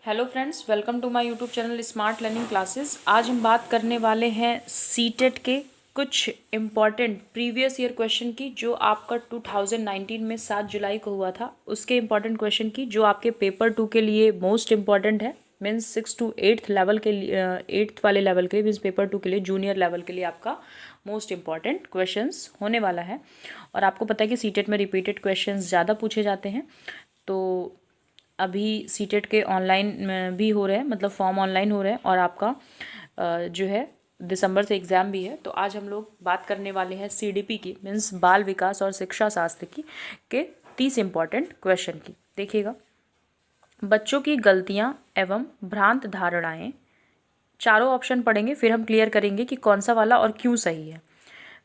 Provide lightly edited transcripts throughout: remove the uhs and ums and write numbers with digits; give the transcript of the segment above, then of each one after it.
Hello friends, welcome to my YouTube channel smart learning classes. आज हम बात करने वाले हैं सीटेट के कुछ इम्पॉर्टेंट प्रीवियस ईयर क्वेश्चन की, जो आपका 2019 में 7 जुलाई को हुआ था। उसके इम्पॉर्टेंट क्वेश्चन की जो आपके पेपर 2 के लिए मोस्ट इम्पॉर्टेंट है, मीन्स 6 to 8th लेवल के लिए, 8th वाले लेवल के लिए, मीन्स पेपर 2 के लिए, जूनियर लेवल के लिए आपका मोस्ट इम्पॉर्टेंट क्वेश्चंस होने वाला है। और आपको पता है कि सीटेट में रिपीटेड क्वेश्चंस ज़्यादा पूछे जाते हैं। तो अभी सीटेट के ऑनलाइन भी हो रहे हैं, मतलब फॉर्म ऑनलाइन हो रहे हैं, और आपका जो है दिसंबर से एग्ज़ाम भी है। तो आज हम लोग बात करने वाले हैं सीडीपी की, मीन्स बाल विकास और शिक्षा शास्त्र की, के 30 इम्पॉर्टेंट क्वेश्चन की। देखिएगा, बच्चों की गलतियां एवं भ्रांत धारणाएं, चारों ऑप्शन पढ़ेंगे, फिर हम क्लियर करेंगे कि कौन सा वाला और क्यों सही है।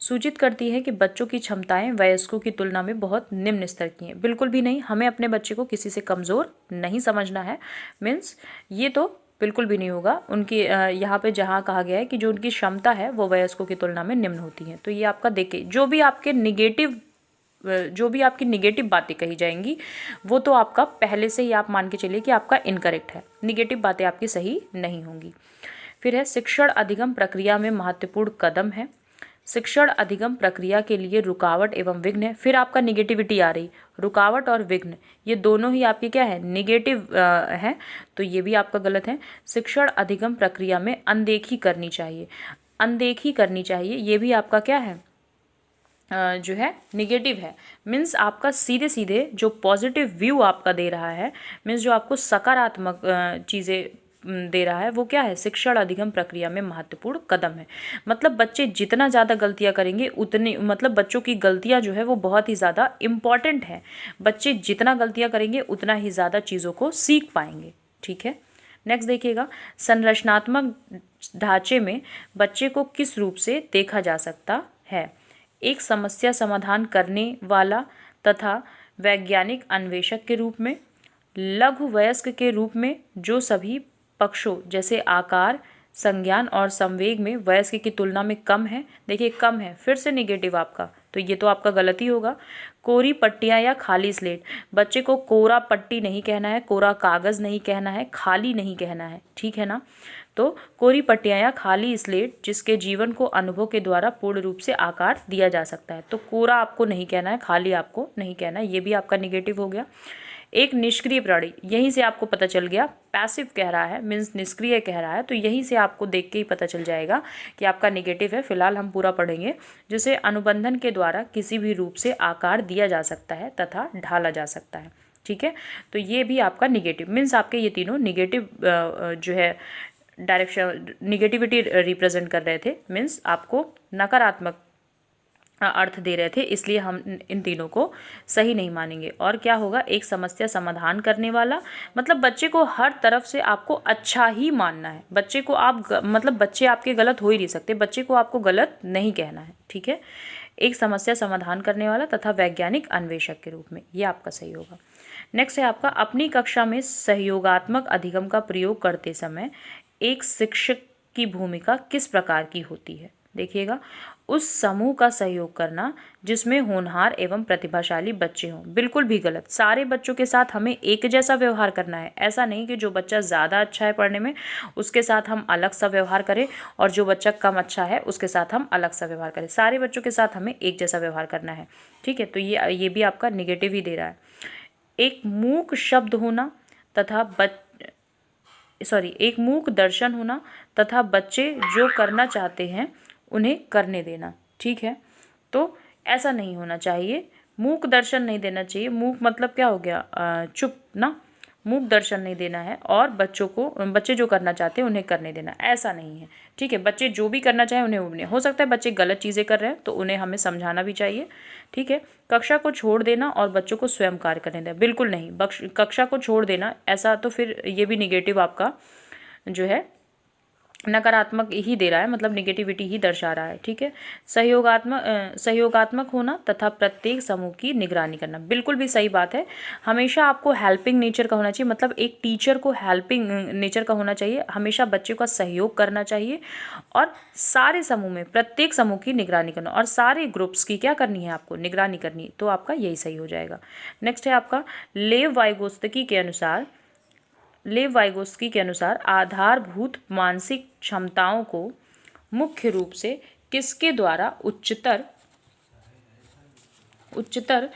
सूचित करती है कि बच्चों की क्षमताएं वयस्कों की तुलना में बहुत निम्न स्तर की हैं। बिल्कुल भी नहीं, हमें अपने बच्चे को किसी से कमज़ोर नहीं समझना है। मीन्स ये तो बिल्कुल भी नहीं होगा। उनकी यहाँ पे जहाँ कहा गया है कि जो उनकी क्षमता है वो वयस्कों की तुलना में निम्न होती है, तो ये आपका देखे जो भी आपकी निगेटिव बातें कही जाएंगी वो तो आपका पहले से ही आप मान के चलिए कि आपका इनकरेक्ट है, निगेटिव बातें आपकी सही नहीं होंगी। फिर है शिक्षण अधिगम प्रक्रिया में महत्वपूर्ण कदम है। शिक्षण अधिगम प्रक्रिया के लिए रुकावट एवं विघ्न है। फिर आपका निगेटिविटी आ रही, रुकावट और विघ्न, ये दोनों ही आपके क्या है, निगेटिव है, तो ये भी आपका गलत है। शिक्षण अधिगम प्रक्रिया में अनदेखी करनी चाहिए, अनदेखी करनी चाहिए, ये भी आपका क्या है, जो है निगेटिव है। मीन्स आपका सीधे सीधे जो पॉजिटिव व्यू आपका दे रहा है, मीन्स जो आपको सकारात्मक चीज़ें दे रहा है, वो क्या है, शिक्षण अधिगम प्रक्रिया में महत्वपूर्ण कदम है। मतलब बच्चे जितना ज़्यादा गलतियां करेंगे उतनी, मतलब बच्चों की गलतियां जो है वो बहुत ही ज़्यादा इम्पॉर्टेंट है। बच्चे जितना गलतियां करेंगे उतना ही ज़्यादा चीज़ों को सीख पाएंगे। ठीक है, नेक्स्ट देखिएगा, संरचनात्मक ढांचे में बच्चे को किस रूप से देखा जा सकता है। एक समस्या समाधान करने वाला तथा वैज्ञानिक अन्वेषक के रूप में, लघु वयस्क के रूप में जो सभी पक्षों जैसे आकार, संज्ञान और संवेग में वयस्क की तुलना में कम है। देखिए कम है, फिर से निगेटिव आपका, तो ये तो आपका गलत ही होगा। कोरी पट्टियाँ या खाली स्लेट, बच्चे को कोरा पट्टी नहीं कहना है, कोरा कागज़ नहीं कहना है, खाली नहीं कहना है, ठीक है ना। तो कोरी पट्टियाँ या खाली स्लेट जिसके जीवन को अनुभव के द्वारा पूर्ण रूप से आकार दिया जा सकता है। तो कोरा आपको नहीं कहना है, खाली आपको नहीं कहना है, ये भी आपका निगेटिव हो गया। एक निष्क्रिय प्राणी, यहीं से आपको पता चल गया, पैसिव कह रहा है, मीन्स निष्क्रिय कह रहा है, तो यहीं से आपको देख के ही पता चल जाएगा कि आपका निगेटिव है। फिलहाल हम पूरा पढ़ेंगे। जिसे अनुबंधन के द्वारा किसी भी रूप से आकार दिया जा सकता है तथा ढाला जा सकता है। ठीक है, तो ये भी आपका निगेटिव, मीन्स आपके ये तीनों निगेटिव जो है डायरेक्शन, निगेटिविटी रिप्रेजेंट कर रहे थे, मीन्स आपको नकारात्मक अर्थ दे रहे थे, इसलिए हम इन तीनों को सही नहीं मानेंगे। और क्या होगा, एक समस्या समाधान करने वाला, मतलब बच्चे को हर तरफ से आपको अच्छा ही मानना है। बच्चे को आप मतलब बच्चे आपके गलत हो ही नहीं सकते, बच्चे को आपको गलत नहीं कहना है। ठीक है, एक समस्या समाधान करने वाला तथा वैज्ञानिक अन्वेषक के रूप में, ये आपका सही होगा। नेक्स्ट है आपका, अपनी कक्षा में सहयोगात्मक अधिगम का प्रयोग करते समय एक शिक्षक की भूमिका किस प्रकार की होती है। देखिएगा, उस समूह का सहयोग करना जिसमें होनहार एवं प्रतिभाशाली बच्चे हों। बिल्कुल भी गलत, सारे बच्चों के साथ हमें एक जैसा व्यवहार करना है। ऐसा नहीं कि जो बच्चा ज़्यादा अच्छा है पढ़ने में उसके साथ हम अलग सा व्यवहार करें और जो बच्चा कम अच्छा है उसके साथ हम अलग सा व्यवहार करें। सारे बच्चों के साथ हमें एक जैसा व्यवहार करना है। ठीक है, तो ये भी आपका निगेटिव ही दे रहा है। एक मूक शब्द होना तथा एक मूक दर्शन होना तथा बच्चे जो करना चाहते हैं उन्हें करने देना। ठीक है, तो ऐसा नहीं होना चाहिए, मूक दर्शन नहीं देना चाहिए। मूक मतलब क्या हो गया, चुप ना, मूक दर्शन नहीं देना है, और बच्चे जो करना चाहते हैं उन्हें करने देना, ऐसा नहीं है। ठीक है, बच्चे जो भी करना चाहें उन्हें हो सकता है बच्चे गलत चीज़ें कर रहे हैं तो उन्हें हमें समझाना भी चाहिए। ठीक है, कक्षा को छोड़ देना और बच्चों को स्वयं कार्य करने देना, बिल्कुल नहीं, कक्षा को छोड़ देना ऐसा, तो फिर ये भी निगेटिव आपका जो है नकारात्मक ही दे रहा है, मतलब निगेटिविटी ही दर्शा रहा है। ठीक है, सहयोगात्मक होना तथा प्रत्येक समूह की निगरानी करना, बिल्कुल भी सही बात है। हमेशा आपको हेल्पिंग नेचर का होना चाहिए, मतलब एक टीचर को हेल्पिंग नेचर का होना चाहिए, हमेशा बच्चे का सहयोग करना चाहिए और सारे समूह में प्रत्येक समूह की निगरानी करना और सारे ग्रुप्स की क्या करनी है, आपको निगरानी करनी, तो आपका यही सही हो जाएगा। नेक्स्ट है आपका, लेव वाइगोत्स्की के अनुसार लेव वाइगोत्स्की के अनुसार आधारभूत मानसिक क्षमताओं को मुख्य रूप से किसके द्वारा उच्चतर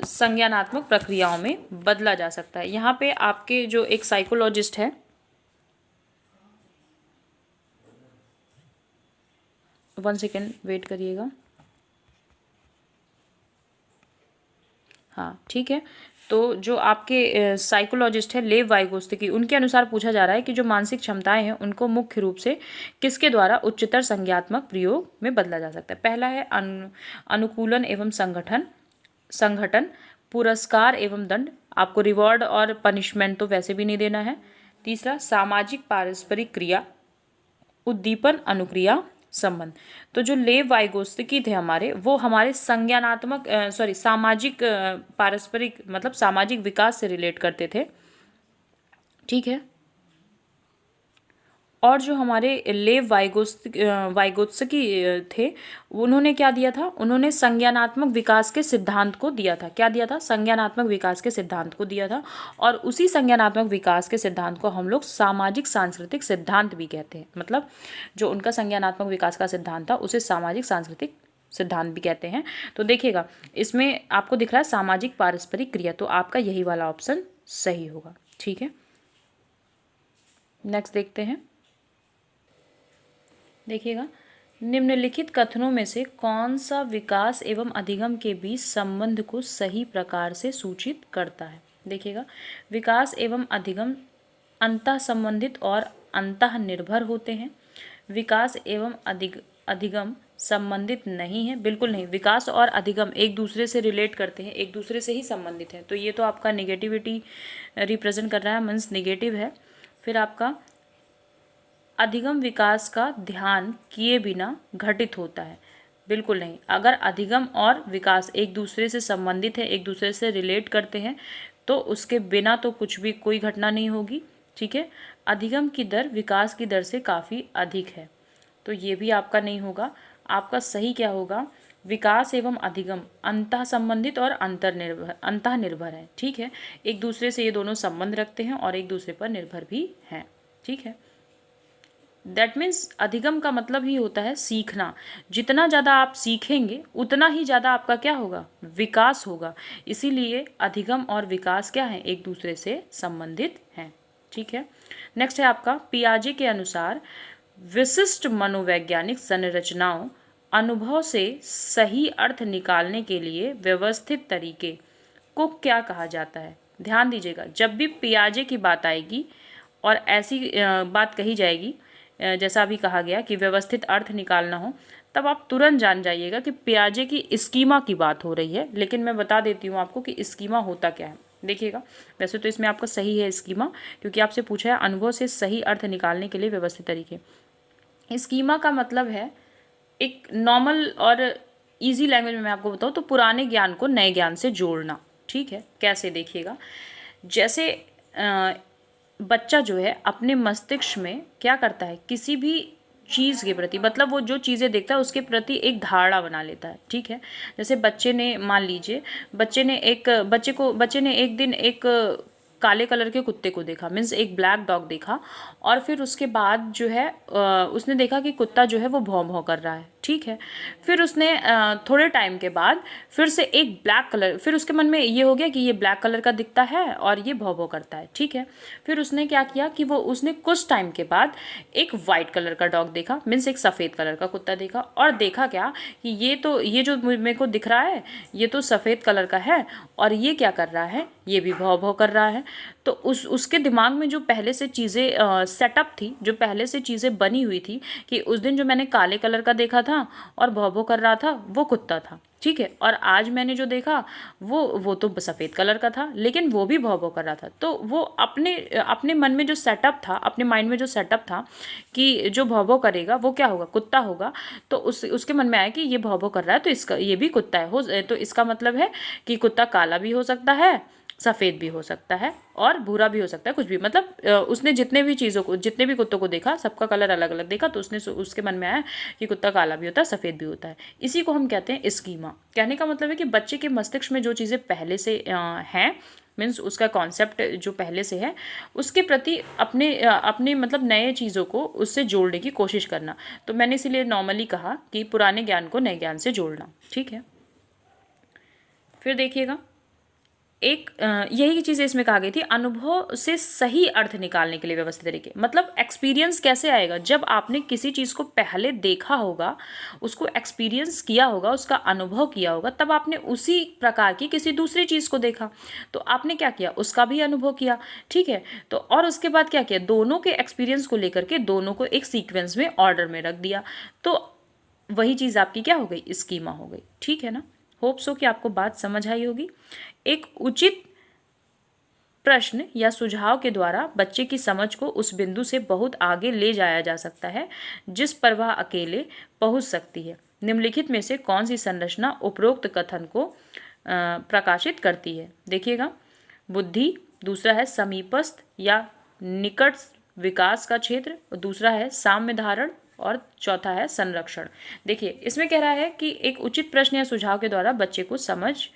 संज्ञानात्मक प्रक्रियाओं में बदला जा सकता है। यहाँ पे आपके जो एक साइकोलॉजिस्ट है, वन सेकेंड वेट करिएगा, हाँ ठीक है। तो जो आपके साइकोलॉजिस्ट है लेव वाइगोत्स्की, उनके अनुसार पूछा जा रहा है कि जो मानसिक क्षमताएं हैं उनको मुख्य रूप से किसके द्वारा उच्चतर संज्ञात्मक प्रयोग में बदला जा सकता है। पहला है अनुकूलन एवं संगठन, पुरस्कार एवं दंड, आपको रिवॉर्ड और पनिशमेंट तो वैसे भी नहीं देना है। तीसरा सामाजिक पारस्परिक क्रिया, उद्दीपन अनुक्रिया संबंध। तो जो लेव वाइगोत्स्की थे हमारे, वो हमारे सामाजिक पारस्परिक मतलब सामाजिक विकास से रिलेट करते थे, ठीक है। और जो हमारे लेव वाइगोत्स्की थे, उन्होंने क्या दिया था, उन्होंने संज्ञानात्मक विकास के सिद्धांत को दिया था। क्या दिया था? संज्ञानात्मक विकास के सिद्धांत को दिया था। और उसी संज्ञानात्मक विकास के सिद्धांत को हम लोग सामाजिक सांस्कृतिक सिद्धांत भी कहते हैं। मतलब जो उनका संज्ञानात्मक विकास का सिद्धांत था उसे सामाजिक सांस्कृतिक सिद्धांत भी कहते हैं। तो देखिएगा, इसमें आपको दिख रहा है सामाजिक पारस्परिक क्रिया, तो आपका यही वाला ऑप्शन सही होगा, ठीक है। नेक्स्ट देखते हैं, देखिएगा, निम्नलिखित कथनों में से कौन सा विकास एवं अधिगम के बीच संबंध को सही प्रकार से सूचित करता है। देखिएगा, विकास एवं अधिगम अंतः संबंधित और अंतः निर्भर होते हैं। विकास एवं अधिगम संबंधित नहीं है, बिल्कुल नहीं। विकास और अधिगम एक दूसरे से रिलेट करते हैं, एक दूसरे से ही संबंधित हैं। तो ये तो आपका नेगेटिविटी रिप्रेजेंट कर रहा है, मीन्स नेगेटिव है। फिर आपका अधिगम विकास का ध्यान किए बिना घटित होता है, बिल्कुल नहीं। अगर अधिगम और विकास एक दूसरे से संबंधित है, एक दूसरे से रिलेट करते हैं, तो उसके बिना तो कुछ भी कोई घटना नहीं होगी, ठीक है। अधिगम की दर विकास की दर से काफ़ी अधिक है, तो ये भी आपका नहीं होगा। आपका सही क्या होगा? विकास एवं अधिगम अंतः संबंधित और अंतः निर्भर है, ठीक है। एक दूसरे से ये दोनों संबंध रखते हैं और एक दूसरे पर निर्भर भी हैं, ठीक है। दैट मीन्स अधिगम का मतलब ही होता है सीखना। जितना ज़्यादा आप सीखेंगे उतना ही ज़्यादा आपका क्या होगा? विकास होगा। इसीलिए अधिगम और विकास क्या है? एक दूसरे से संबंधित हैं, ठीक है। नेक्स्ट है आपका पियाजे के अनुसार विशिष्ट मनोवैज्ञानिक संरचनाओं अनुभव से सही अर्थ निकालने के लिए व्यवस्थित तरीके को क्या कहा जाता है। ध्यान दीजिएगा, जब भी पियाजे की बात आएगी और ऐसी बात कही जाएगी जैसा अभी कहा गया कि व्यवस्थित अर्थ निकालना हो, तब आप तुरंत जान जाइएगा कि पियाजे की स्कीमा की बात हो रही है। लेकिन मैं बता देती हूँ आपको कि स्कीमा होता क्या है। देखिएगा, वैसे तो इसमें आपका सही है स्कीमा, क्योंकि आपसे पूछा है अनुभव से सही अर्थ निकालने के लिए व्यवस्थित तरीके। स्कीमा का मतलब है एक नॉर्मल और इजी लैंग्वेज में मैं आपको बताऊँ तो पुराने ज्ञान को नए ज्ञान से जोड़ना, ठीक है। कैसे? देखिएगा, जैसे बच्चा जो है अपने मस्तिष्क में क्या करता है, किसी भी चीज़ के प्रति, मतलब वो जो चीज़ें देखता है उसके प्रति एक धारणा बना लेता है, ठीक है। जैसे बच्चे ने, मान लीजिए बच्चे ने एक दिन एक काले कलर के कुत्ते को देखा, मीन्स एक ब्लैक डॉग देखा, और फिर उसके बाद जो है उसने देखा कि कुत्ता जो है वो भौं भौं कर रहा है, ठीक है। फिर उसने थोड़े टाइम के बाद फिर से एक ब्लैक कलर, फिर उसके मन में ये हो गया कि ये ब्लैक कलर का दिखता है और ये भौं भौं करता है, ठीक है। फिर उसने क्या किया कि उसने कुछ टाइम के बाद एक वाइट कलर का डॉग देखा, मीन्स एक सफ़ेद कलर का कुत्ता देखा, और देखा क्या कि ये जो मेरे को दिख रहा है ये तो सफ़ेद कलर का है, और ये क्या कर रहा है, ये भी भौं भौं कर रहा है। तो उसके दिमाग में जो पहले से चीज़ें सेटअप थी, जो पहले से चीज़ें बनी हुई थी कि उस दिन जो मैंने काले कलर का देखा था और भौं भौं कर रहा था वो कुत्ता था, ठीक है, और आज मैंने जो देखा वो तो सफ़ेद कलर का था, लेकिन वो भी भौं भौं कर रहा था। तो वो अपने मन में जो सेटअप था, अपने माइंड में जो सेटअप था कि जो भौं भौं करेगा वो क्या होगा, कुत्ता होगा। तो उसके मन में आया कि ये भौं भौं कर रहा है तो ये भी कुत्ता है, तो इसका मतलब है कि कुत्ता काला भी हो सकता है, सफ़ेद भी हो सकता है और भूरा भी हो सकता है, कुछ भी। मतलब उसने जितने भी कुत्तों को देखा, सबका कलर अलग अलग देखा, तो उसके मन में आया कि कुत्ता काला भी होता है, सफ़ेद भी होता है। इसी को हम कहते हैं स्कीमा। कहने का मतलब है कि बच्चे के मस्तिष्क में जो चीज़ें पहले से हैं, मीन्स उसका कॉन्सेप्ट जो पहले से है उसके प्रति अपने मतलब नए चीज़ों को उससे जोड़ने की कोशिश करना। तो मैंने इसीलिए नॉर्मली कहा कि पुराने ज्ञान को नए ज्ञान से जोड़ना, ठीक है। फिर देखिएगा, एक यही चीज़ इसमें कहा गई थी, अनुभव से सही अर्थ निकालने के लिए व्यवस्थित तरीके। मतलब एक्सपीरियंस कैसे आएगा, जब आपने किसी चीज़ को पहले देखा होगा, उसको एक्सपीरियंस किया होगा, उसका अनुभव किया होगा, तब आपने उसी प्रकार की किसी दूसरी चीज़ को देखा, तो आपने क्या किया, उसका भी अनुभव किया, ठीक है। तो और उसके बाद क्या किया, दोनों के एक्सपीरियंस को लेकर के दोनों को एक सीक्वेंस में ऑर्डर में रख दिया, तो वही चीज़ आपकी क्या हो गई, स्कीमा हो गई, ठीक है ना। होप सो कि आपको बात समझ आई होगी। एक उचित प्रश्न या सुझाव के द्वारा बच्चे की समझ को उस बिंदु से बहुत आगे ले जाया जा सकता है जिस पर वह अकेले पहुंच सकती है। निम्नलिखित में से कौन सी संरचना उपरोक्त कथन को प्रकाशित करती है। देखिएगा, बुद्धि, दूसरा है समीपस्थ या निकट विकास का क्षेत्र, और दूसरा है साम्य धारण, और चौथा है संरक्षण। देखिए, इसमें कह रहा है कि एक उचित प्रश्न या सुझाव के द्वारा बच्चे को समझ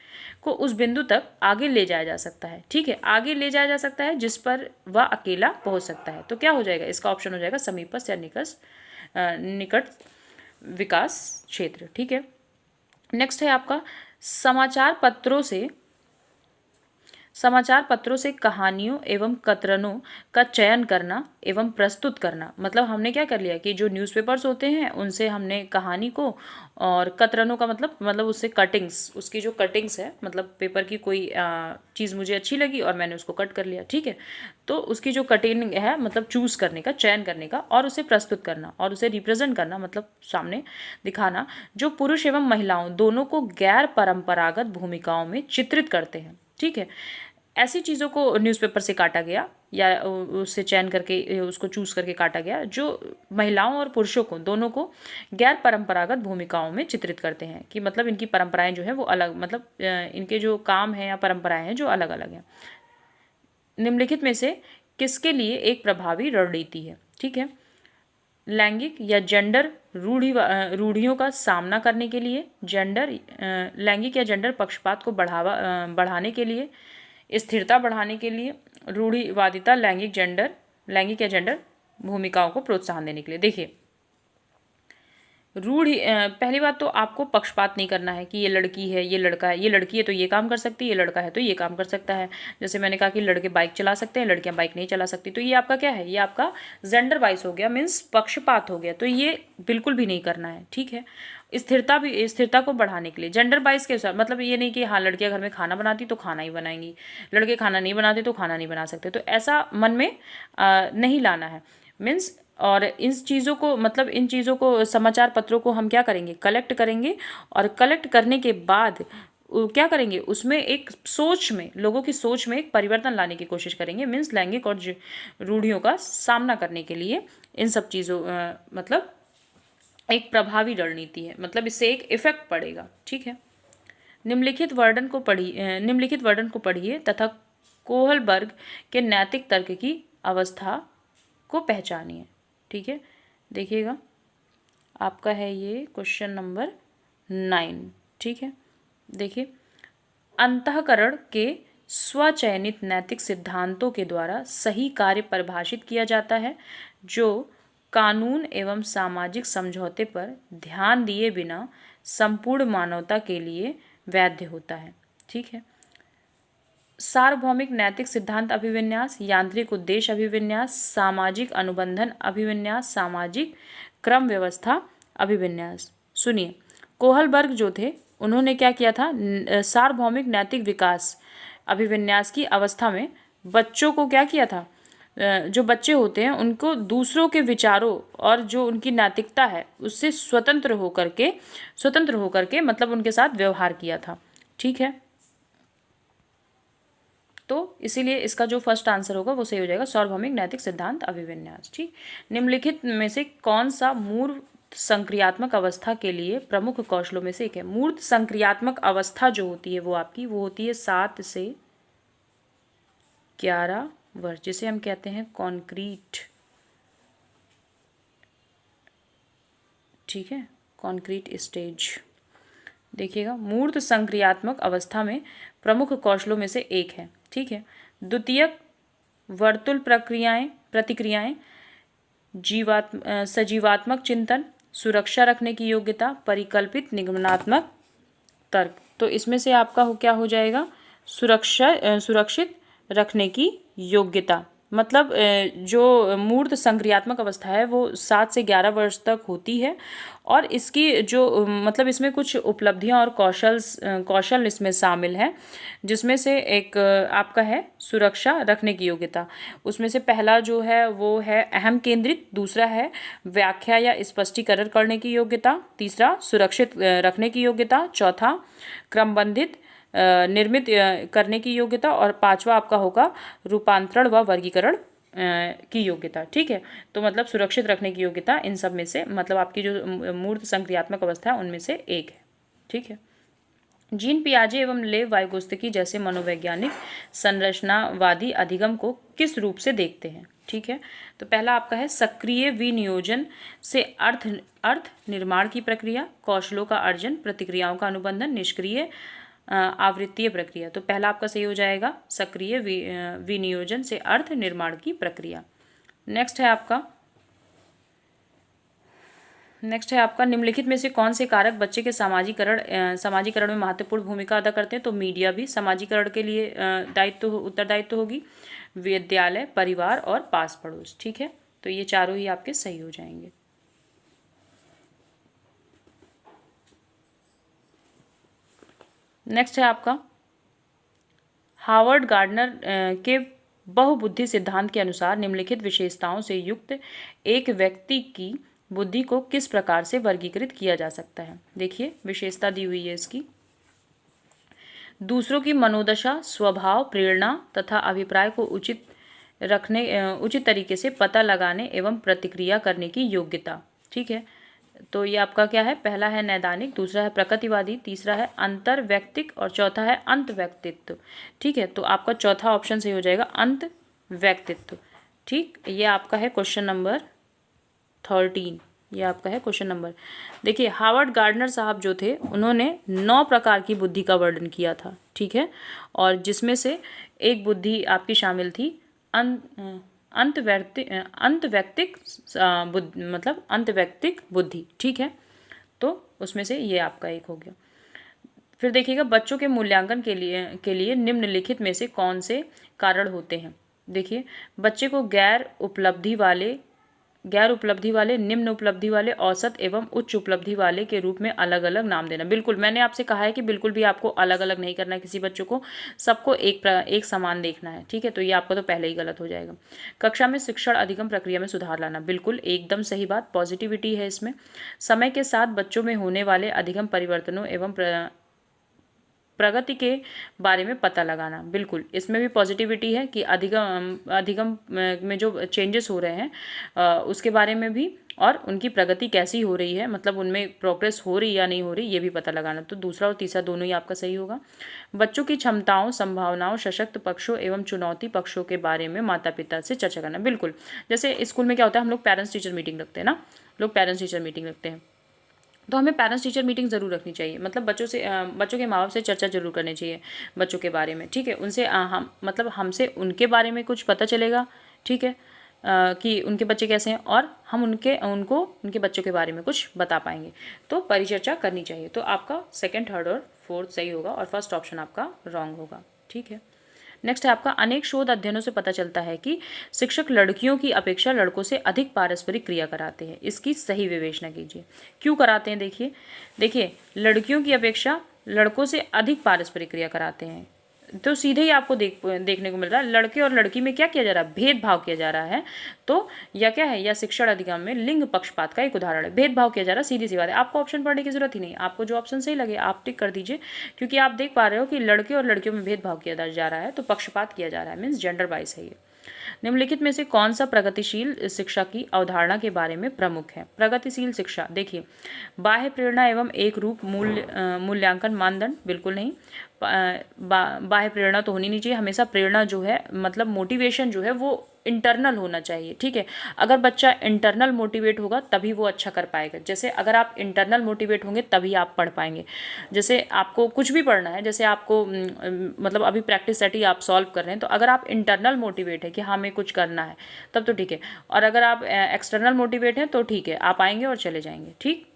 को उस बिंदु तक आगे ले जाया जा सकता है, ठीक है, आगे ले जाया जा सकता है जिस पर वह अकेला पहुंच सकता है। तो क्या हो जाएगा, इसका ऑप्शन हो जाएगा समीपस्थ या निकट विकास क्षेत्र, ठीक है। नेक्स्ट है आपका समाचार पत्रों से कहानियों एवं कतरनों का चयन करना एवं प्रस्तुत करना। मतलब हमने क्या कर लिया कि जो न्यूज़पेपर्स होते हैं उनसे हमने कहानी को, और कतरनों का मतलब उससे कटिंग्स, उसकी जो कटिंग्स है, मतलब पेपर की कोई चीज़ मुझे अच्छी लगी और मैंने उसको कट कर लिया, ठीक है। तो उसकी जो कटिंग है, मतलब चूज़ करने का, चयन करने का, और उसे प्रस्तुत करना और उसे रिप्रेजेंट करना, मतलब सामने दिखाना, जो पुरुष एवं महिलाओं दोनों को गैर परंपरागत भूमिकाओं में चित्रित करते हैं, ठीक है। ऐसी चीज़ों को न्यूज़पेपर से काटा गया या उससे चयन करके उसको चूज़ करके काटा गया जो महिलाओं और पुरुषों को दोनों को गैर परंपरागत भूमिकाओं में चित्रित करते हैं, कि मतलब इनकी परंपराएं जो है वो अलग, मतलब इनके जो काम हैं या परंपराएं हैं जो अलग अलग हैं। निम्नलिखित में से किसके लिए एक प्रभावी रणनीति है, ठीक है। लैंगिक या जेंडर रूढ़ियों का सामना करने के लिए, लैंगिक या जेंडर पक्षपात को बढ़ाने के लिए, स्थिरता बढ़ाने के लिए, रूढ़िवादिता, लैंगिक या जेंडर भूमिकाओं को प्रोत्साहन देने के लिए। देखिए, पहली बात तो आपको पक्षपात नहीं करना है कि ये लड़की है, ये लड़का है, ये लड़की है तो ये काम कर सकती है, ये लड़का है तो ये काम कर सकता है। जैसे मैंने कहा कि लड़के बाइक चला सकते हैं, लड़कियां बाइक नहीं चला सकती, तो ये आपका क्या है, ये आपका जेंडर वाइज हो गया, मीन्स पक्षपात हो गया, तो ये बिल्कुल भी नहीं करना है, ठीक है। स्थिरता को बढ़ाने के लिए जेंडर वाइज के अनुसार, मतलब ये नहीं कि हाँ लड़कियां घर में खाना बनाती तो खाना ही बनाएंगी, लड़के खाना नहीं बनाते तो खाना नहीं बना सकते, तो ऐसा मन में नहीं लाना है, मीन्स। और इन चीज़ों को, मतलब इन चीज़ों को, समाचार पत्रों को हम क्या करेंगे, कलेक्ट करेंगे, और कलेक्ट करने के बाद क्या करेंगे, उसमें एक सोच में, लोगों की सोच में एक परिवर्तन लाने की कोशिश करेंगे, मीन्स लैंगिक और रूढ़ियों का सामना करने के लिए इन सब चीज़ों मतलब एक प्रभावी रणनीति है, मतलब इससे एक इफेक्ट पड़ेगा, ठीक है। निम्नलिखित वर्णन को पढ़िए तथा कोहलबर्ग के नैतिक तर्क की अवस्था को पहचानिए, ठीक है। देखिएगा, आपका है ये क्वेश्चन नंबर 9, ठीक है। देखिए, अंतःकरण के स्वचयनित नैतिक सिद्धांतों के द्वारा सही कार्य परिभाषित किया जाता है जो कानून एवं सामाजिक समझौते पर ध्यान दिए बिना संपूर्ण मानवता के लिए वैध होता है, ठीक है। सार्वभौमिक नैतिक सिद्धांत अभिविन्यास, यांत्रिक उद्देश्य अभिविन्यास, सामाजिक अनुबंधन अभिविन्यास, सामाजिक क्रम व्यवस्था अभिविन्यास। सुनिए, कोहलबर्ग जो थे उन्होंने क्या किया था, सार्वभौमिक नैतिक विकास अभिविन्यास की अवस्था में बच्चों को क्या किया था, जो बच्चे होते हैं उनको दूसरों के विचारों और जो उनकी नैतिकता है उससे स्वतंत्र होकर के मतलब उनके साथ व्यवहार किया था, ठीक है। तो इसीलिए इसका जो फर्स्ट आंसर होगा वो सही हो जाएगा, सार्वभौमिक नैतिक सिद्धांत अभिविन्यास, ठीक। निम्नलिखित में से कौन सा मूर्त संक्रियात्मक अवस्था के लिए प्रमुख कौशलों में से एक है। मूर्त संक्रियात्मक अवस्था जो होती है वो आपकी वो होती है 7 से 11 वर्ष, जिसे हम कहते हैं कॉन्क्रीट, ठीक है, कॉन्क्रीट स्टेज। देखिएगा, मूर्त संक्रियात्मक अवस्था में प्रमुख कौशलों में से एक है, ठीक है। द्वितीयक वर्तुल प्रतिक्रियाएं, सजीवात्मक चिंतन, सुरक्षा रखने की योग्यता, परिकल्पित निगमनात्मक तर्क। तो इसमें से आपका क्या हो जाएगा? सुरक्षित रखने की योग्यता। मतलब जो मूर्त संक्रियात्मक अवस्था है वो 7 से 11 वर्ष तक होती है, और इसकी जो मतलब इसमें कुछ उपलब्धियां और कौशल इसमें शामिल हैं, जिसमें से एक आपका है सुरक्षा रखने की योग्यता। उसमें से पहला जो है वो है अहम केंद्रित, दूसरा है व्याख्या या स्पष्टीकरण करने की योग्यता, तीसरा सुरक्षित रखने की योग्यता, चौथा क्रमबंधित निर्मित करने की योग्यता, और पांचवा आपका होगा रूपांतरण व वर्गीकरण की योग्यता। ठीक है, तो मतलब सुरक्षित रखने की योग्यता इन सब में से, मतलब आपकी जो मूर्त संक्रियात्मक अवस्था है उनमें से एक है। ठीक है। जीन पियाजे एवं लेव वाइगोत्स्की जैसे मनोवैज्ञानिक संरचनावादी अधिगम को किस रूप से देखते हैं? ठीक है, तो पहला आपका है सक्रिय विनियोजन से अर्थ निर्माण की प्रक्रिया, कौशलों का अर्जन, प्रतिक्रियाओं का अनुबंधन, निष्क्रिय आवृत्तीय प्रक्रिया। तो पहला आपका सही हो जाएगा सक्रिय विनियोजन से अर्थ निर्माण की प्रक्रिया। नेक्स्ट है आपका निम्नलिखित में से कौन से कारक बच्चे के समाजीकरण में महत्वपूर्ण भूमिका अदा करते हैं? तो मीडिया भी समाजीकरण के लिए उत्तरदायित्व होगी, विद्यालय, परिवार और पास पड़ोस। ठीक है, तो ये चारों ही आपके सही हो जाएंगे। नेक्स्ट है आपका हार्वर्ड गार्डनर के बहुबुद्धि सिद्धांत के अनुसार निम्नलिखित विशेषताओं से युक्त एक व्यक्ति की बुद्धि को किस प्रकार से वर्गीकृत किया जा सकता है? देखिए विशेषता दी हुई है इसकी। दूसरों की मनोदशा, स्वभाव, प्रेरणा तथा अभिप्राय को उचित तरीके से पता लगाने एवं प्रतिक्रिया करने की योग्यता। ठीक है, तो ये आपका क्या है? पहला है नैदानिक, दूसरा है प्रकृतिवादी, तीसरा है अंतर्वैयक्तिक और चौथा है अंतव्यक्तित्व। ठीक है, तो आपका चौथा ऑप्शन सही हो जाएगा अंतव्यक्तित्व। ठीक, ये आपका है क्वेश्चन नंबर 13। ये आपका है क्वेश्चन नंबर। देखिए हार्वर्ड गार्डनर साहब जो थे उन्होंने 9 प्रकार की बुद्धि का वर्णन किया था। ठीक है, और जिसमें से एक बुद्धि आपकी शामिल थी अंतव्यक्तिक मतलब अंतव्यक्तिक बुद्धि। ठीक है, तो उसमें से ये आपका एक हो गया। फिर देखिएगा बच्चों के मूल्यांकन के लिए निम्नलिखित में से कौन से कारण होते हैं? देखिए बच्चे को गैर उपलब्धि वाले, निम्न उपलब्धि वाले, औसत एवं उच्च उपलब्धि वाले के रूप में अलग अलग नाम देना। बिल्कुल मैंने आपसे कहा है कि बिल्कुल भी आपको अलग अलग नहीं करना है किसी बच्चों को, सबको एक समान देखना है। ठीक है, तो ये आपका तो पहले ही गलत हो जाएगा। कक्षा में शिक्षण अधिगम प्रक्रिया में सुधार लाना, बिल्कुल एकदम सही बात, पॉजिटिविटी है इसमें। समय के साथ बच्चों में होने वाले अधिगम परिवर्तनों एवं प्रगति के बारे में पता लगाना, बिल्कुल इसमें भी पॉजिटिविटी है कि अधिगम में जो चेंजेस हो रहे हैं उसके बारे में भी, और उनकी प्रगति कैसी हो रही है, मतलब उनमें प्रोग्रेस हो रही या नहीं हो रही, ये भी पता लगाना। तो दूसरा और तीसरा दोनों ही आपका सही होगा। बच्चों की क्षमताओं, संभावनाओं, सशक्त पक्षों एवं चुनौती पक्षों के बारे में माता पिता से चर्चा करना, बिल्कुल जैसे स्कूल में क्या होता है, हम लोग पेरेंट्स टीचर मीटिंग रखते हैं ना, तो हमें पेरेंट्स टीचर मीटिंग ज़रूर रखनी चाहिए। मतलब बच्चों के माँ बाप से चर्चा जरूर करनी चाहिए बच्चों के बारे में। ठीक है, उनसे हमसे उनके बारे में कुछ पता चलेगा। ठीक है, कि उनके बच्चे कैसे हैं, और हम उनके बच्चों के बारे में कुछ बता पाएंगे। तो परिचर्चा करनी चाहिए। तो आपका सेकंड, थर्ड और फोर्थ सही होगा, और फर्स्ट ऑप्शन आपका रॉन्ग होगा। ठीक है, नेक्स्ट है आपका अनेक शोध अध्ययनों से पता चलता है कि शिक्षक लड़कियों की अपेक्षा लड़कों से अधिक पारस्परिक क्रिया कराते हैं। इसकी सही विवेचना कीजिए। क्यों कराते हैं? देखिए लड़कियों की अपेक्षा लड़कों से अधिक पारस्परिक क्रिया कराते हैं, तो सीधे ही आपको देखने को मिल रहा है लड़के और लड़की में क्या किया जा रहा है? भेदभाव किया जा रहा है। तो या क्या है, या शिक्षण अधिगम में लिंग पक्षपात का एक उदाहरण है, भेदभाव किया जा रहा है। सीधी सी बात है, आपको ऑप्शन पढ़ने की जरूरत ही नहीं, आपको जो ऑप्शन सही लगे आप टिक कर दीजिए, क्योंकि आप देख पा रहे हो कि लड़के और लड़कियों में भेदभाव किया जा रहा है, तो पक्षपात किया जा रहा है, मीन्स जेंडर बाइस है ये। निम्नलिखित में से कौन सा प्रगतिशील शिक्षा की अवधारणा के बारे में प्रमुख है? प्रगतिशील शिक्षा, देखिए बाह्य प्रेरणा एवं एक रूप मूल्यांकन मानदंड, बिल्कुल नहीं। बाह्य प्रेरणा तो होनी नहीं चाहिए, हमेशा प्रेरणा जो है मतलब मोटिवेशन जो है वो इंटरनल होना चाहिए, ठीक है। अगर बच्चा इंटरनल मोटिवेट होगा तभी वो अच्छा कर पाएगा। जैसे अगर आप इंटरनल मोटिवेट होंगे तभी आप पढ़ पाएंगे। जैसे आपको कुछ भी पढ़ना है, जैसे आपको मतलब अभी प्रैक्टिस सेट ही आप सॉल्व कर रहे हैं, तो अगर आप इंटरनल मोटिवेट है कि हाँ हमें कुछ करना है तब तो ठीक है, और अगर आप एक्सटर्नल मोटिवेट हैं तो ठीक है, आप आएंगे और चले जाएंगे, ठीक।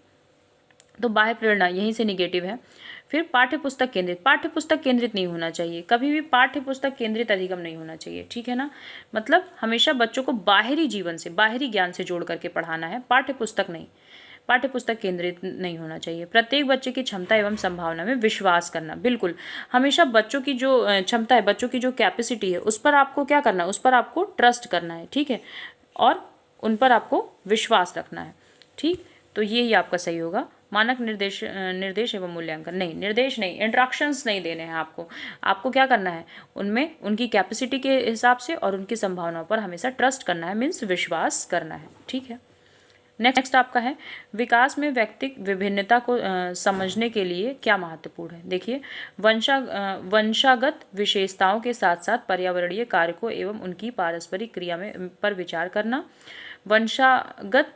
तो बाह्य प्रेरणा यहीं से निगेटिव है। फिर पाठ्य पुस्तक केंद्रित, पाठ्य पुस्तक केंद्रित नहीं होना चाहिए, कभी भी पाठ्य पुस्तक केंद्रित अधिगम नहीं होना चाहिए, ठीक है ना। मतलब हमेशा बच्चों को बाहरी जीवन से, बाहरी ज्ञान से जोड़ करके पढ़ाना है, पाठ्य पुस्तक नहीं। पाठ्य पुस्तक केंद्रित नहीं होना चाहिए। प्रत्येक बच्चे की क्षमता एवं संभावना में विश्वास करना, बिल्कुल हमेशा बच्चों की जो क्षमता है, बच्चों की जो कैपेसिटी है, उस पर आपको क्या करना है, उस पर आपको ट्रस्ट करना है, ठीक है, और उन पर आपको विश्वास रखना है, ठीक। तो यही आपका सही होगा। मानक निर्देश एवं मूल्यांकन नहीं, निर्देश नहीं, इंस्ट्रक्शंस नहीं देने हैं आपको। आपको क्या करना है, उनमें उनकी कैपेसिटी के हिसाब से और उनकी संभावनाओं पर हमेशा ट्रस्ट करना है, मीन्स विश्वास करना है, ठीक है। नेक्स्ट आपका है विकास में व्यक्तिगत विभिन्नता को समझने के लिए क्या महत्वपूर्ण है। देखिए, वंशागत विशेषताओं के साथ साथ पर्यावरणीय कारकों एवं उनकी पारस्परिक क्रिया में पर विचार करना। वंशागत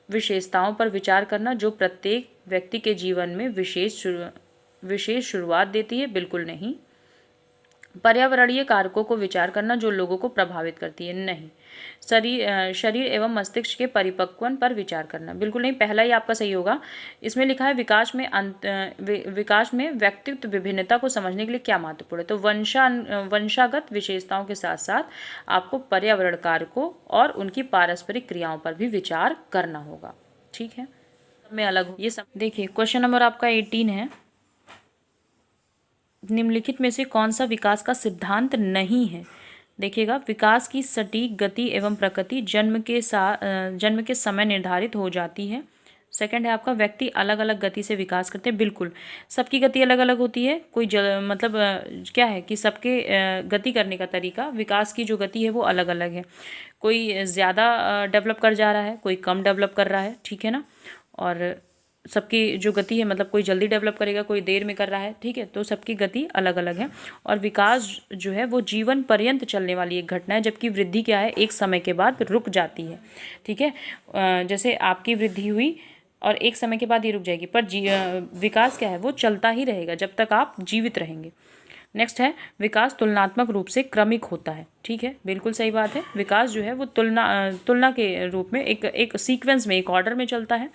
विशेषताओं पर विचार करना जो प्रत्येक व्यक्ति के जीवन में विशेष शुरुआत देती है, बिल्कुल नहीं। पर्यावरणीय कारकों को विचार करना जो लोगों को प्रभावित करती है, नहीं। शरीर एवं मस्तिष्क के परिपक्वन पर विचार करना, बिल्कुल नहीं, पहला ही आपका सही होगा। इसमें लिखा है विकास में व्यक्तित्व विभिन्नता को समझने के लिए क्या महत्वपूर्ण है, तो वंशागत विशेषताओं के साथ साथ आपको पर्यावरण कारकों और उनकी पारस्परिक क्रियाओं पर भी विचार करना होगा, ठीक है। में अलग हो ये सब। देखिए क्वेश्चन नंबर आपका 18 है, निम्नलिखित में से कौन सा विकास का सिद्धांत नहीं है। देखिएगा, विकास की सटीक गति एवं प्रकृति जन्म के समय निर्धारित हो जाती है। सेकंड है आपका व्यक्ति अलग अलग गति से विकास करते हैं, बिल्कुल सबकी गति अलग अलग होती है। कोई मतलब क्या है कि सबके गति करने का तरीका, विकास की जो गति है वो अलग अलग है। कोई ज़्यादा डेवलप कर जा रहा है, कोई कम डेवलप कर रहा है, ठीक है ना। और सबकी जो गति है, मतलब कोई जल्दी डेवलप करेगा, कोई देर में कर रहा है, ठीक है। तो सबकी गति अलग अलग है। और विकास जो है वो जीवन पर्यंत चलने वाली एक घटना है, जबकि वृद्धि क्या है, एक समय के बाद रुक जाती है, ठीक है। जैसे आपकी वृद्धि हुई और एक समय के बाद ये रुक जाएगी, पर विकास क्या है, वो चलता ही रहेगा जब तक आप जीवित रहेंगे। नेक्स्ट है विकास तुलनात्मक रूप से क्रमिक होता है, ठीक है, बिल्कुल सही बात है। विकास जो है वो तुलना के रूप में एक सीक्वेंस में, एक ऑर्डर में चलता है।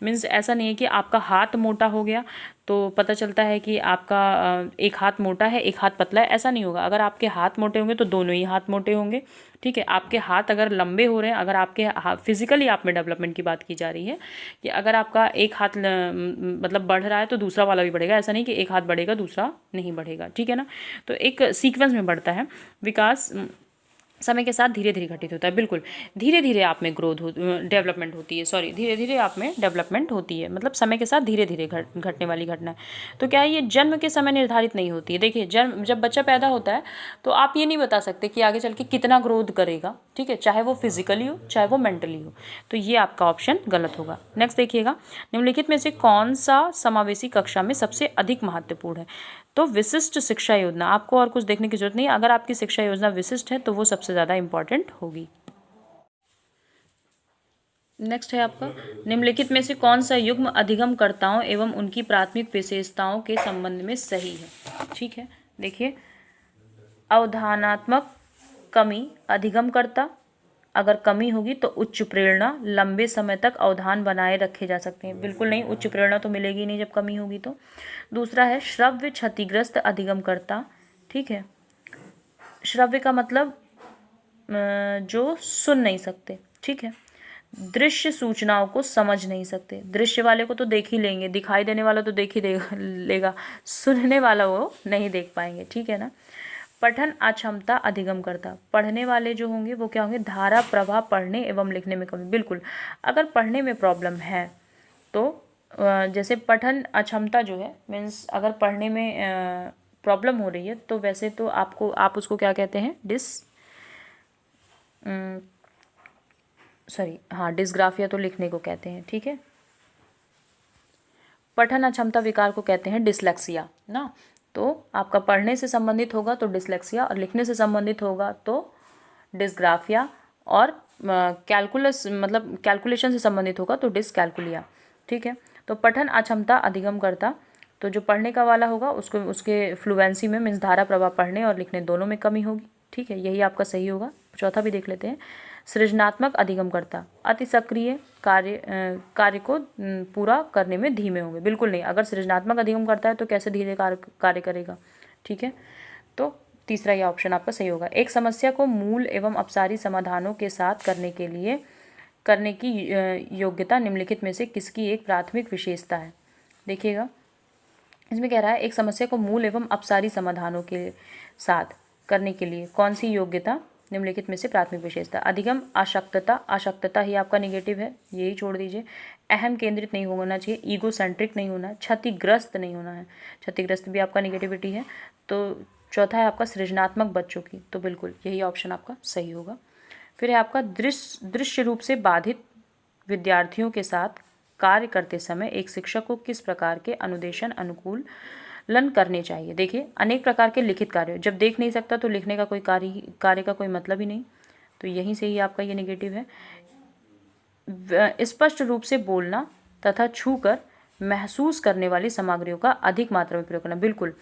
मीन्स ऐसा नहीं है कि आपका हाथ मोटा हो गया तो पता चलता है कि आपका एक हाथ मोटा है एक हाथ पतला है, ऐसा नहीं होगा। अगर आपके हाथ मोटे होंगे तो दोनों ही हाथ मोटे होंगे, ठीक है। आपके हाथ अगर लंबे हो रहे हैं, अगर आपके फिजिकली आप में डेवलपमेंट की बात की जा रही है कि अगर आपका एक हाथ मतलब बढ़ रहा है तो दूसरा वाला भी बढ़ेगा, ऐसा नहीं कि एक हाथ बढ़ेगा दूसरा नहीं बढ़ेगा, ठीक है ना। तो एक सीक्वेंस में बढ़ता है विकास, समय के साथ धीरे धीरे घटित होता है, बिल्कुल धीरे धीरे आप में डेवलपमेंट होती है, सॉरी धीरे धीरे आप में डेवलपमेंट होती है, मतलब समय के साथ धीरे धीरे घटने वाली घटना है। तो क्या है, ये जन्म के समय निर्धारित नहीं होती है। देखिए जब बच्चा पैदा होता है तो आप ये नहीं बता सकते कि आगे चल के कितना ग्रोथ करेगा, ठीक है, चाहे वो फिजिकली हो चाहे वो मेंटली हो। तो ये आपका ऑप्शन गलत होगा। नेक्स्ट देखिएगा, निम्नलिखित में से कौन सा समावेशी कक्षा में सबसे अधिक महत्वपूर्ण है, तो विशिष्ट शिक्षा योजना। आपको और कुछ देखने की जरूरत नहीं है, अगर आपकी शिक्षा योजना विशिष्ट है तो वो सबसे ज़्यादा इम्पॉर्टेंट होगी। नेक्स्ट है आपका, निम्नलिखित में से कौन सा युग्म अधिगमकर्ताओं एवं उनकी प्राथमिक विशेषताओं के संबंध में सही है, ठीक है। देखिए, अवधारणात्मक कमी अधिगमकर्ता, अगर कमी होगी तो उच्च प्रेरणा, लंबे समय तक अवधान बनाए रखे जा सकते हैं, बिल्कुल नहीं, उच्च प्रेरणा तो मिलेगी नहीं जब कमी होगी तो। दूसरा है श्रव्य क्षतिग्रस्त अधिगमकर्ता, ठीक है। श्रव्य का मतलब जो सुन नहीं सकते, ठीक है। दृश्य सूचनाओं को समझ नहीं सकते, दृश्य वाले को तो देख ही लेंगे, दिखाई देने वाला तो देख ही लेगा, सुनने वाला वो नहीं देख पाएंगे, ठीक है ना। पठन अक्षमता अधिगमकर्ता, पढ़ने वाले जो होंगे वो क्या होंगे, धारा प्रवाह पढ़ने एवं लिखने में कमी, बिल्कुल अगर पढ़ने में प्रॉब्लम है तो जैसे पठन अक्षमता जो है, मीन्स अगर पढ़ने में प्रॉब्लम हो रही है तो वैसे तो आप उसको क्या कहते हैं, डिस्ग्राफिया तो लिखने को कहते हैं, ठीक है। पठन अक्षमता विकार को कहते हैं डिसलेक्सिया ना। तो आपका पढ़ने से संबंधित होगा तो डिसलेक्सिया, और लिखने से संबंधित होगा तो डिस्ग्राफिया, और कैलकुलस मतलब कैलकुलेशन से संबंधित होगा तो डिसकैलकुलिया। ठीक है, तो पठन अक्षमता अधिगमकर्ता, तो जो पढ़ने का वाला होगा उसको उसके फ्लुएंसी में मीन्स धारा प्रवाह पढ़ने और लिखने दोनों में कमी होगी। ठीक है, यही आपका सही होगा। चौथा भी देख लेते हैं। सृजनात्मक अधिगमकर्ता अति सक्रिय, कार्य को पूरा करने में धीमे होंगे। बिल्कुल नहीं, अगर सृजनात्मक अधिगमकर्ता है तो कैसे धीरे कार्य करेगा। ठीक है, तो तीसरा ये ऑप्शन आपका सही होगा। एक समस्या को मूल एवं अपसारी समाधानों के साथ करने की योग्यता निम्नलिखित में से किसकी एक प्राथमिक विशेषता है। देखिएगा, इसमें कह रहा है एक समस्या को मूल एवं अपसारी समाधानों के साथ करने के लिए कौन सी योग्यता निम्नलिखित में से प्राथमिक विशेषता। अधिगम आशक्तता, आशक्तता ही आपका निगेटिव है, यही छोड़ दीजिए। अहम केंद्रित नहीं होना चाहिए, ईगो सेंट्रिक नहीं होना है, क्षतिग्रस्त नहीं होना है, क्षतिग्रस्त भी आपका निगेटिविटी है। तो चौथा है आपका सृजनात्मक बच्चों की, तो बिल्कुल यही ऑप्शन आपका सही होगा। फिर है आपका दृश्य रूप से बाधित विद्यार्थियों के साथ कार्य करते समय एक शिक्षक को किस प्रकार के अनुदेशन अनुकूलन करने चाहिए। देखिए, अनेक प्रकार के लिखित कार्य, जब देख नहीं सकता तो लिखने का कोई कार्य का कोई मतलब ही नहीं, तो यहीं से ही आपका ये नेगेटिव है। स्पष्ट रूप से बोलना तथा छूकर महसूस करने वाली सामग्रियों का अधिक मात्रा में प्रयोग करना। बिल्कुल,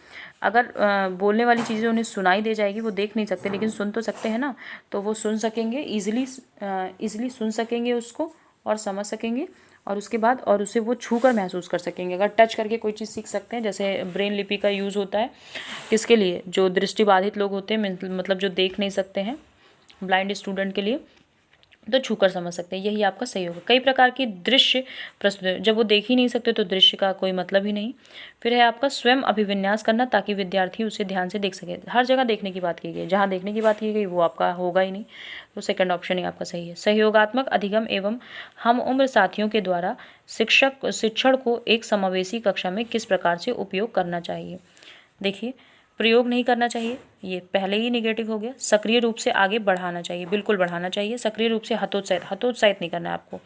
अगर बोलने वाली चीज़ें उन्हें सुनाई दे जाएगी, वो देख नहीं सकते लेकिन सुन तो सकते हैं ना, तो वो सुन सकेंगे, ईजिली सुन सकेंगे उसको और समझ सकेंगे, और उसके बाद और उसे वो छू कर महसूस कर सकेंगे। अगर टच करके कोई चीज़ सीख सकते हैं, जैसे ब्रेन लिपि का यूज़ होता है किसके लिए, जो दृष्टिबाधित लोग होते हैं, मतलब जो देख नहीं सकते हैं, ब्लाइंड स्टूडेंट के लिए, तो छूकर समझ सकते हैं, यही आपका सही होगा। कई प्रकार की दृश्य प्रस्तुत, जब वो देख ही नहीं सकते तो दृश्य का कोई मतलब ही नहीं। फिर है आपका स्वयं अभिविन्यास करना, ताकि विद्यार्थी उसे ध्यान से देख सके। हर जगह देखने की बात की गई, जहाँ देखने की बात की गई वो आपका होगा ही नहीं, तो सेकंड ऑप्शन ही आपका सही है। सहयोगात्मक अधिगम एवं हम उम्र साथियों के द्वारा शिक्षण को एक समावेशी कक्षा में किस प्रकार से उपयोग करना चाहिए। देखिए, प्रयोग नहीं करना चाहिए, ये पहले ही निगेटिव हो गया। सक्रिय रूप से आगे बढ़ाना चाहिए, बिल्कुल बढ़ाना चाहिए। सक्रिय रूप से हतोत्साहित नहीं करना है आपको।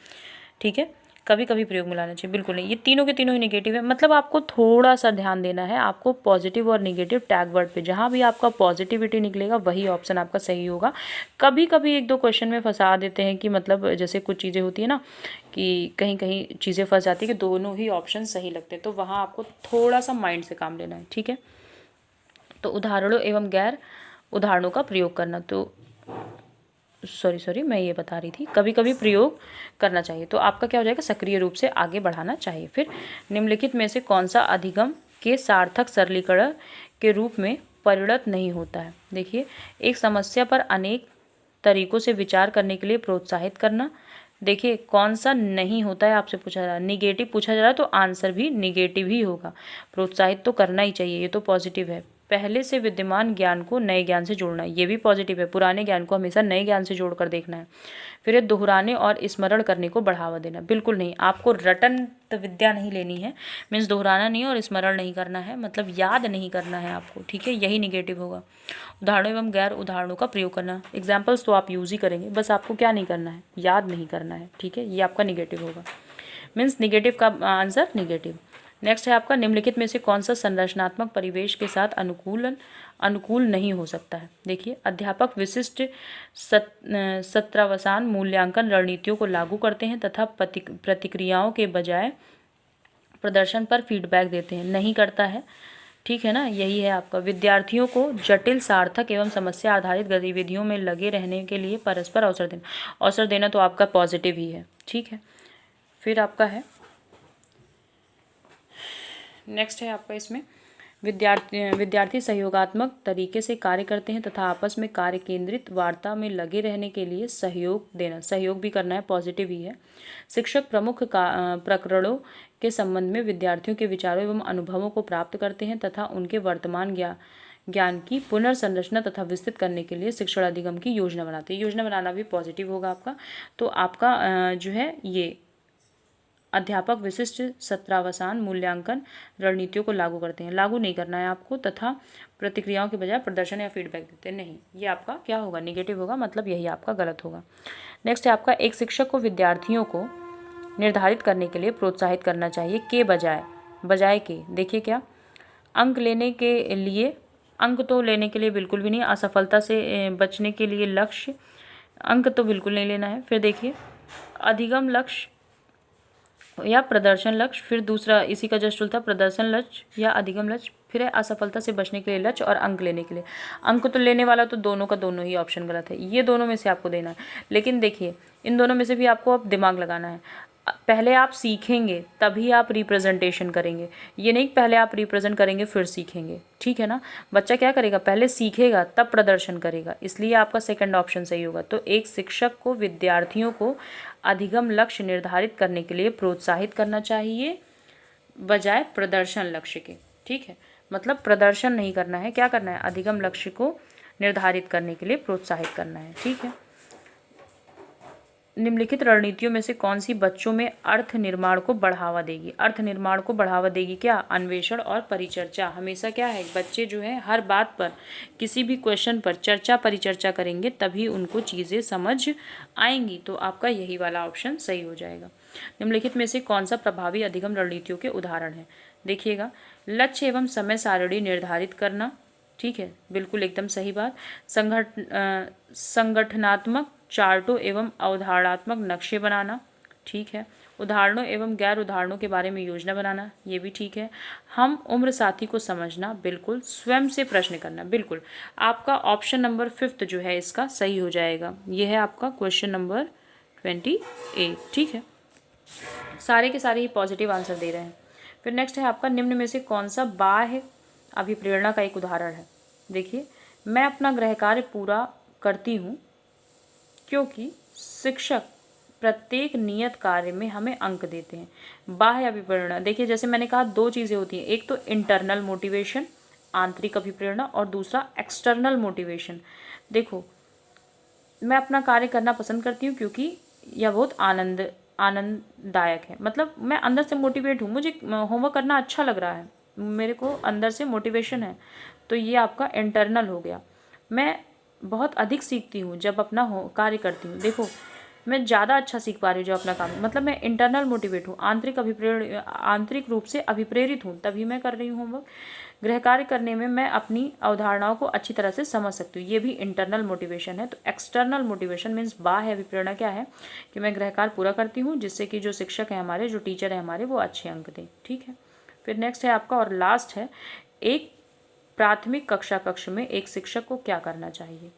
ठीक है, कभी कभी प्रयोग में लाना चाहिए, बिल्कुल नहीं। ये तीनों के तीनों ही निगेटिव है, मतलब आपको थोड़ा सा ध्यान देना है, आपको पॉजिटिव और निगेटिव टैग वर्ड पे, जहाँ भी आपका पॉजिटिविटी निकलेगा वही ऑप्शन आपका सही होगा। कभी कभी एक दो क्वेश्चन में फंसा देते हैं कि मतलब जैसे कुछ चीज़ें होती है ना कि कहीं कहीं चीज़ें फंस जाती है कि दोनों ही ऑप्शन सही लगते हैं, तो वहाँ आपको थोड़ा सा माइंड से काम लेना है। ठीक है, तो उदाहरणों एवं गैर उदाहरणों का प्रयोग करना, तो सॉरी मैं ये बता रही थी, कभी कभी प्रयोग करना चाहिए, तो आपका क्या हो जाएगा, सक्रिय रूप से आगे बढ़ाना चाहिए। फिर निम्नलिखित में से कौन सा अधिगम के सार्थक सरलीकरण के रूप में परिणत नहीं होता है। देखिए, एक समस्या पर अनेक तरीकों से विचार करने के लिए प्रोत्साहित करना। देखिए, कौन सा नहीं होता है आपसे पूछा जा रहा है, निगेटिव पूछा जा रहा है तो आंसर भी निगेटिव ही होगा। प्रोत्साहित तो करना ही चाहिए, ये तो पॉजिटिव है। पहले से विद्यमान ज्ञान को नए ज्ञान से जोड़ना, ये भी पॉजिटिव है। पुराने ज्ञान को हमेशा नए ज्ञान से जोड़कर देखना है। फिर दोहराने और स्मरण करने को बढ़ावा देना, बिल्कुल नहीं, आपको रटन विद्या नहीं लेनी है, मीन्स दोहराना नहीं और स्मरण नहीं करना है, मतलब याद नहीं करना है आपको। ठीक है, यही निगेटिव होगा। उदाहरणों एवं गैर उदाहरणों का प्रयोग करना, एग्जाम्पल्स तो आप यूज़ ही करेंगे, बस आपको क्या नहीं करना है, याद नहीं करना है। ठीक है, ये आपका निगेटिव होगा, मीन्स निगेटिव का आंसर निगेटिव। नेक्स्ट है आपका, निम्नलिखित में से कौन सा संरचनात्मक परिवेश के साथ अनुकूल नहीं हो सकता है। देखिए, अध्यापक विशिष्ट सत्रावसान मूल्यांकन रणनीतियों को लागू करते हैं तथा प्रतिक्रियाओं के बजाय प्रदर्शन पर फीडबैक देते हैं, नहीं करता है। ठीक है ना, यही है आपका। विद्यार्थियों को जटिल, सार्थक एवं समस्या आधारित गतिविधियों में लगे रहने के लिए परस्पर अवसर देना तो आपका पॉजिटिव ही है। ठीक है, फिर आपका है नेक्स्ट है आपका, इसमें विद्यार्थी सहयोगात्मक तरीके से कार्य करते हैं तथा आपस में कार्य केंद्रित वार्ता में लगे रहने के लिए सहयोग देना, सहयोग भी करना है, पॉजिटिव ही है। शिक्षक प्रमुख प्रकरणों के संबंध में विद्यार्थियों के विचारों एवं अनुभवों को प्राप्त करते हैं तथा उनके वर्तमान ज्ञान की पुनर्संरचना तथा विस्तृत करने के लिए शिक्षण अधिगम की योजना बनाते हैं। योजना बनाना भी पॉजिटिव होगा आपका। तो आपका जो है ये अध्यापक विशिष्ट सत्रावसान मूल्यांकन रणनीतियों को लागू करते हैं, लागू नहीं करना है आपको, तथा प्रतिक्रियाओं के बजाय प्रदर्शन या फीडबैक देते हैं, नहीं, ये आपका क्या होगा, निगेटिव होगा, मतलब यही आपका गलत होगा। नेक्स्ट है आपका, एक शिक्षक को विद्यार्थियों को निर्धारित करने के लिए प्रोत्साहित करना चाहिए के बजाय के। देखिए, क्या अंक लेने के लिए, अंक तो लेने के लिए बिल्कुल भी नहीं, असफलता से बचने के लिए लक्ष्य अंक तो बिल्कुल नहीं लेना है। फिर देखिए अधिगम लक्ष्य या प्रदर्शन लक्ष्य, फिर दूसरा इसी का जस्ट उल्टा प्रदर्शन लक्ष्य या अधिगम लक्ष्य, फिर है असफलता से बचने के लिए लक्ष्य और अंक लेने के लिए। अंक तो लेने वाला तो दोनों का दोनों ही ऑप्शन गलत है, ये दोनों में से आपको देना है। लेकिन देखिए इन दोनों में से भी आपको अब दिमाग लगाना है। पहले आप सीखेंगे तभी आप रिप्रेजेंटेशन करेंगे, ये नहीं पहले आप रिप्रेजेंट करेंगे फिर सीखेंगे, ठीक है ना। बच्चा क्या करेगा, पहले सीखेगा तब प्रदर्शन करेगा, इसलिए आपका सेकंड ऑप्शन सही होगा। तो एक शिक्षक को विद्यार्थियों को अधिगम लक्ष्य निर्धारित करने के लिए प्रोत्साहित करना चाहिए बजाय प्रदर्शन लक्ष्य के, ठीक है। मतलब प्रदर्शन नहीं करना है, क्या करना है, अधिगम लक्ष्य को निर्धारित करने के लिए प्रोत्साहित करना है, ठीक है। निम्नलिखित रणनीतियों में से कौन सी बच्चों में अर्थ निर्माण को बढ़ावा देगी। अर्थ निर्माण को बढ़ावा देगी क्या, अन्वेषण और परिचर्चा। हमेशा क्या है, बच्चे जो है हर बात पर, किसी भी क्वेश्चन पर चर्चा परिचर्चा करेंगे तभी उनको चीज़ें समझ आएंगी। तो आपका यही वाला ऑप्शन सही हो जाएगा। निम्नलिखित में से कौन सा प्रभावी अधिगम रणनीतियों के उदाहरण है। देखिएगा, लक्ष्य एवं समय सारणी निर्धारित करना, ठीक है, बिल्कुल एकदम सही बात। संगठनात्मक चार्टों एवं अवधारणात्मक नक्शे बनाना, ठीक है। उदाहरणों एवं गैर उदाहरणों के बारे में योजना बनाना, ये भी ठीक है। हम उम्र साथी को समझना, बिल्कुल। स्वयं से प्रश्न करना, बिल्कुल। आपका ऑप्शन नंबर 5 जो है इसका सही हो जाएगा। ये है आपका क्वेश्चन नंबर 28, ठीक है। सारे के सारे ही पॉजिटिव आंसर दे रहे हैं। फिर नेक्स्ट है आपका, निम्न में से कौन सा बाह्य अभिप्रेरणा का एक उदाहरण है। देखिए, मैं अपना गृह कार्य पूरा करती हूँ क्योंकि शिक्षक प्रत्येक नियत कार्य में हमें अंक देते हैं। बाह्य अभिप्रेरणा, देखिए जैसे मैंने कहा दो चीज़ें होती हैं, एक तो इंटरनल मोटिवेशन आंतरिक अभिप्रेरणा और दूसरा एक्सटर्नल मोटिवेशन। देखो, मैं अपना कार्य करना पसंद करती हूँ क्योंकि यह बहुत आनंददायक है, मतलब मैं अंदर से मोटिवेट हूँ, मुझे होमवर्क करना अच्छा लग रहा है, मेरे को अंदर से मोटिवेशन है, तो ये आपका इंटरनल हो गया। मैं बहुत अधिक सीखती हूँ जब अपना कार्य करती हूँ। देखो, मैं ज़्यादा अच्छा सीख पा रही हूँ जब अपना काम, मतलब मैं इंटरनल मोटिवेट हूँ, आंतरिक रूप से अभिप्रेरित हूँ, तभी मैं कर रही हूँ होमवर्क। गृह कार्य करने में मैं अपनी अवधारणाओं को अच्छी तरह से समझ सकती हूँ, ये भी इंटरनल मोटिवेशन है। तो एक्सटर्नल मोटिवेशन मीन्स बाह्य अभिप्रेरणा क्या है कि मैं गृह कार्य पूरा करती हूँ जिससे कि जो शिक्षक है हमारे, जो टीचर है हमारे, वो अच्छे अंक दें, ठीक है। फिर नेक्स्ट है आपका और लास्ट है, एक प्राथमिक कक्ष में एक शिक्षक को क्या करना चाहिए।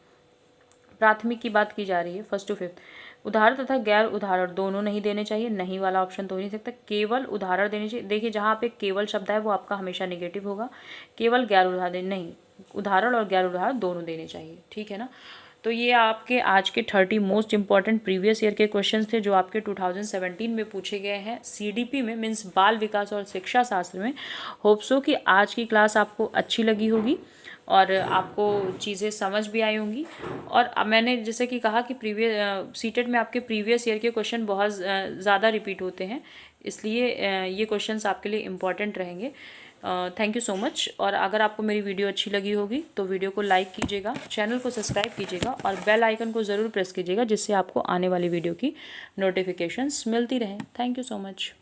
प्राथमिक की बात की जा रही है, 1st to 5th। उदाहरण तथा गैर उदाहरण दोनों नहीं देने चाहिए, नहीं वाला ऑप्शन तो हो नहीं सकता, केवल उदाहरण देने चाहिए। देखिए, जहाँ पे केवल शब्द है वो आपका हमेशा नेगेटिव होगा, केवल गैर उदाहरण नहीं, उदाहरण और गैर उदाहरण दोनों देने चाहिए, ठीक है ना। तो ये आपके आज के 30 मोस्ट इंपॉर्टेंट प्रीवियस ईयर के क्वेश्चंस थे जो आपके 2017 में पूछे गए हैं CDP में, मीन्स बाल विकास और शिक्षा शास्त्र में। होप सो कि आज की क्लास आपको अच्छी लगी होगी और आपको चीज़ें समझ भी आई होंगी। और मैंने जैसे कि कहा कि सीटेट में आपके प्रीवियस ईयर के क्वेश्चन बहुत ज़्यादा रिपीट होते हैं, इसलिए ये क्वेश्चंस आपके लिए इम्पॉर्टेंट रहेंगे। Thank you so much. और अगर आपको मेरी वीडियो अच्छी लगी होगी तो वीडियो को लाइक कीजिएगा, चैनल को सब्सक्राइब कीजिएगा और बेल आइकन को ज़रूर प्रेस कीजिएगा जिससे आपको आने वाली वीडियो की नोटिफिकेशंस मिलती रहें। Thank you so much.